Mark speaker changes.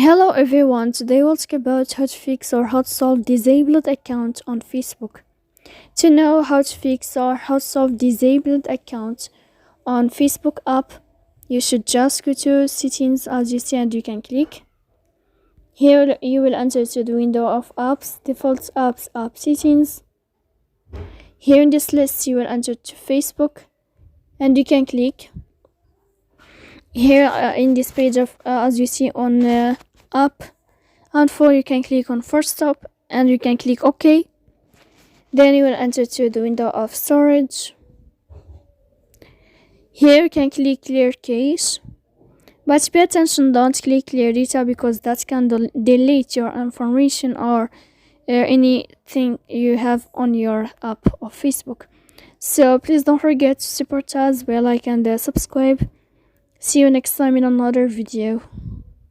Speaker 1: Hello everyone, today we'll talk about how to fix or how to solve disabled account on Facebook. To know how to fix or how to solve disabled account on Facebook app, you should just go to settings as you see and you can click. Here you will enter to the window of apps, default apps, app settings. Here in this list you will enter to Facebook and you can click. Here in this page of as you see on app and for you can click on first stop and you can click OK. Then you will enter to the window of storage. Here you can click clear cache, but pay attention, don't click clear data because that can delete your information or anything you have on your app of Facebook. So please don't forget to support us by like and subscribe. See you next time in another video.